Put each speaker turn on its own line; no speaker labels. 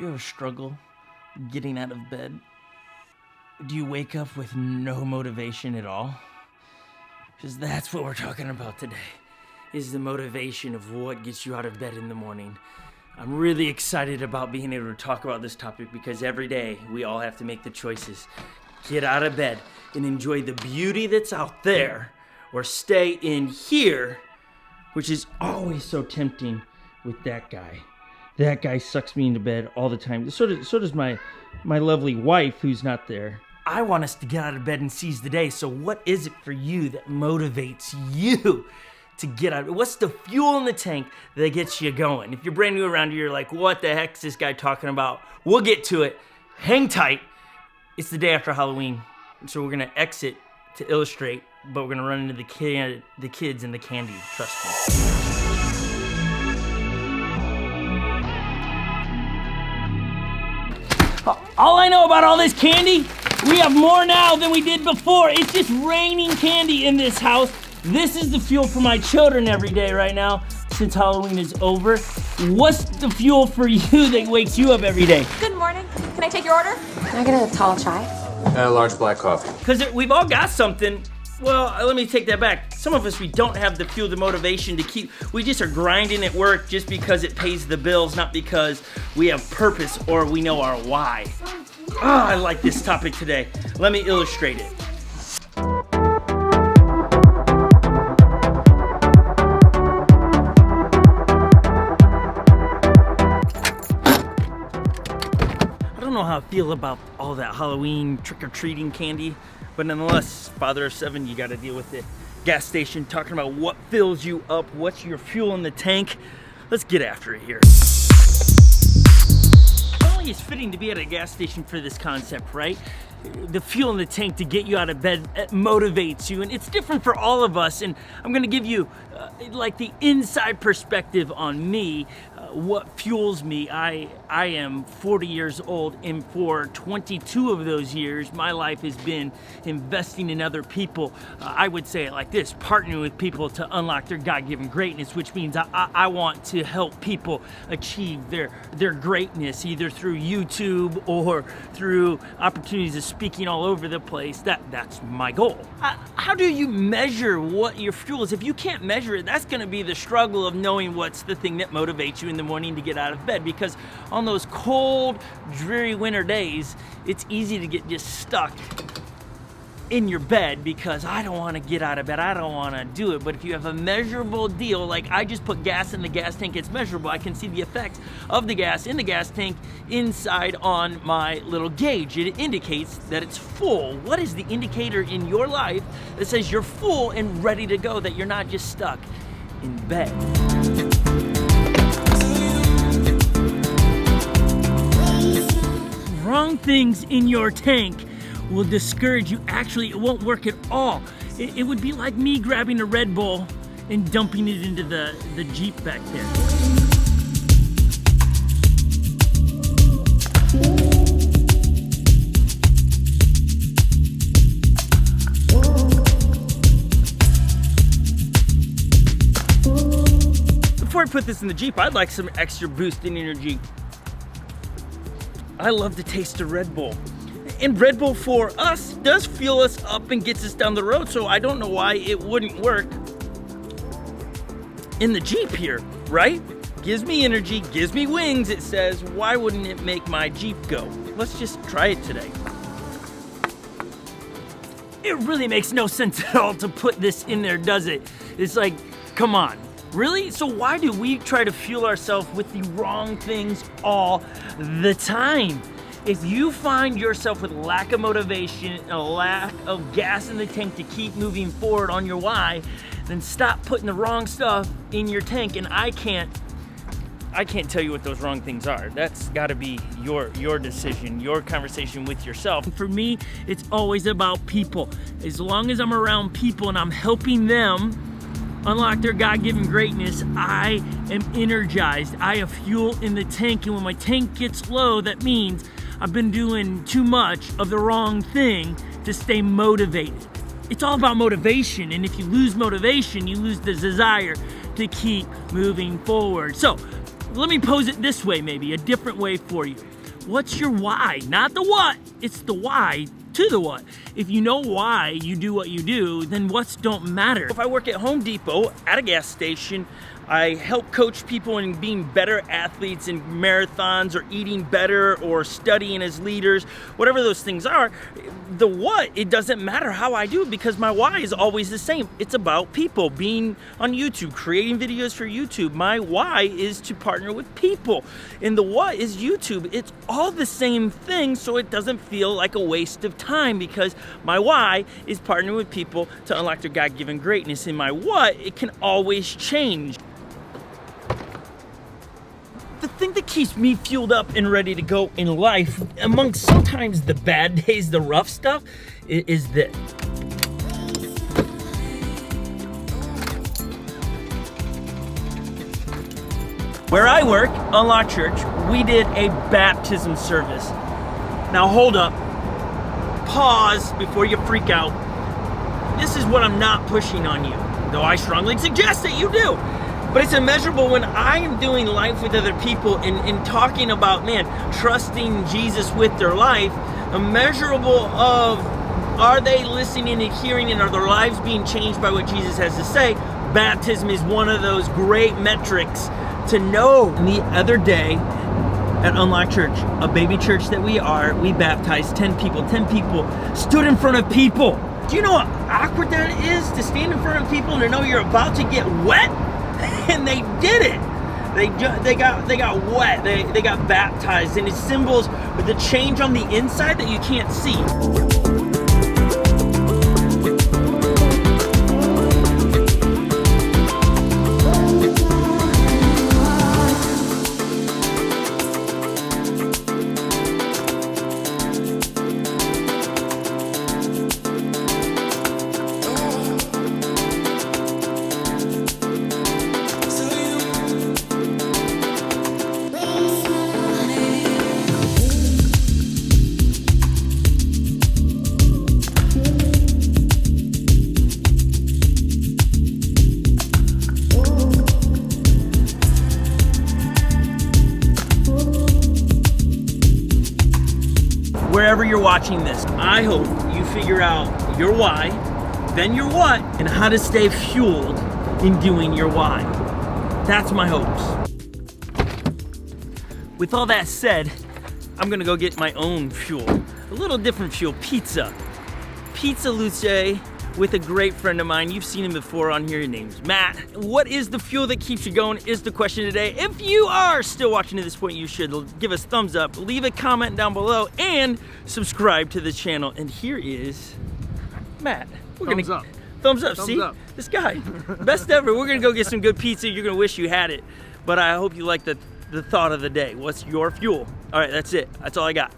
Do you ever struggle getting out of bed? Do you wake up with no motivation at all? Because that's what we're talking about today, is the motivation of what gets you out of bed in the morning. I'm really excited about being able to talk about this topic because every day we all have to make the choices. Get out of bed and enjoy the beauty that's out there, or stay in here, which is always so tempting with that guy. That guy sucks me into bed all the time. So does my lovely wife, who's not there. I want us to get out of bed and seize the day. So what is it for you that motivates you to get out? What's the fuel in the tank that gets you going? If you're brand new around here, you're like, what the heck is this guy talking about? We'll get to it. Hang tight. It's the day after Halloween. So we're going to exit to illustrate, but we're going to run into the kids and the candy. Trust me. All I know about all this candy, we have more now than we did before. It's just raining candy in this house. This is the fuel for my children every day right now since Halloween is over. What's the fuel for you that wakes you up every day?
Good morning. Can I take your order?
Can I get a tall chai?
A large black coffee.
Because we've all got something. Well, let me take that back. Some of us, we don't have the fuel, the motivation to keep. We just are grinding at work just because it pays the bills, not because we have purpose or we know our why. I like this topic today. Let me illustrate it. I don't know how I feel about all that Halloween trick-or-treating candy, but nonetheless, father of 7, you gotta deal with it. Gas station, talking about what fills you up, what's your fuel in the tank. Let's get after it here. Not only is fitting to be at a gas station for this concept, right? The fuel in the tank to get you out of bed motivates you, and it's different for all of us, and I'm gonna give you like the inside perspective on me, what fuels me. I am 40 years old, and for 22 of those years, my life has been investing in other people. I would say it like this: partnering with people to unlock their God-given greatness, which means I want to help people achieve their greatness, either through YouTube or through opportunities of speaking all over the place. That's my goal. How do you measure what your fuel is? If you can't measure it, that's gonna be the struggle of knowing what's the thing that motivates you in the morning to get out of bed, because on those cold, dreary winter days, it's easy to get just stuck in your bed because I don't want to get out of bed, I don't want to do it. But if you have a measurable deal, like I just put gas in the gas tank, it's measurable. I can see the effects of the gas in the gas tank inside on my little gauge. It indicates that it's full. What is the indicator in your life that says you're full and ready to go, that you're not just stuck in bed? Wrong things in your tank will discourage you. Actually, it won't work at all. It would be like me grabbing a Red Bull and dumping it into the Jeep back there. Before I put this in the Jeep, I'd like some extra boost in energy. I love the taste of Red Bull. And Red Bull for us does fuel us up and gets us down the road, so I don't know why it wouldn't work in the Jeep here, right? Gives me energy, gives me wings, it says. Why wouldn't it make my Jeep go? Let's just try it today. It really makes no sense at all to put this in there, does it? It's like, come on. Really? So why do we try to fuel ourselves with the wrong things all the time? If you find yourself with lack of motivation and a lack of gas in the tank to keep moving forward on your why, then stop putting the wrong stuff in your tank. And I can't tell you what those wrong things are. That's gotta be your decision, your conversation with yourself. For me, it's always about people. As long as I'm around people and I'm helping them unlock their God-given greatness, I am energized. I have fuel in the tank, and when my tank gets low, that means I've been doing too much of the wrong thing to stay motivated. It's all about motivation, and if you lose motivation, you lose the desire to keep moving forward. So let me pose it this way, maybe a different way for you. What's your why? Not the what, it's the why to the what. If you know why you do what you do, then what's don't matter. If I work at Home Depot at a gas station, I help coach people in being better athletes in marathons or eating better or studying as leaders, whatever those things are, the what, it doesn't matter how I do it because my why is always the same. It's about people, being on YouTube, creating videos for YouTube. My why is to partner with people. And the what is YouTube. It's all the same thing, so it doesn't feel like a waste of time because my why is partnering with people to unlock their God-given greatness. And my what, it can always change. The thing that keeps me fueled up and ready to go in life, amongst sometimes the bad days, the rough stuff, is this. Where I work, Unlock Church, we did a baptism service. Now hold up, pause before you freak out. This is what I'm not pushing on you, though I strongly suggest that you do. But it's immeasurable when I am doing life with other people and talking about, man, trusting Jesus with their life, immeasurable of are they listening and hearing and are their lives being changed by what Jesus has to say? Baptism is one of those great metrics to know. And the other day at Unlock Church, a baby church that we are, we baptized 10 people. 10 people stood in front of people. Do you know how awkward that is to stand in front of people and to know you're about to get wet? And they did it. They got wet. They got baptized, and it's symbols with the change on the inside that you can't see. Wherever you're watching this, I hope you figure out your why, then your what, and how to stay fueled in doing your why. That's my hopes. With all that said, I'm gonna go get my own fuel. A little different fuel, pizza. Pizza Luce with a great friend of mine. You've seen him before on here, his name's Matt. What is the fuel that keeps you going is the question today. If you are still watching to this point, you should give us thumbs up, leave a comment down below, and subscribe to the channel. And here is Matt.
Thumbs up.
Thumbs up,
Thumbs
see?
up.
This guy, best ever. We're gonna go get some good pizza. You're gonna wish you had it. But I hope you like the thought of the day. What's your fuel? All right, that's it. That's all I got.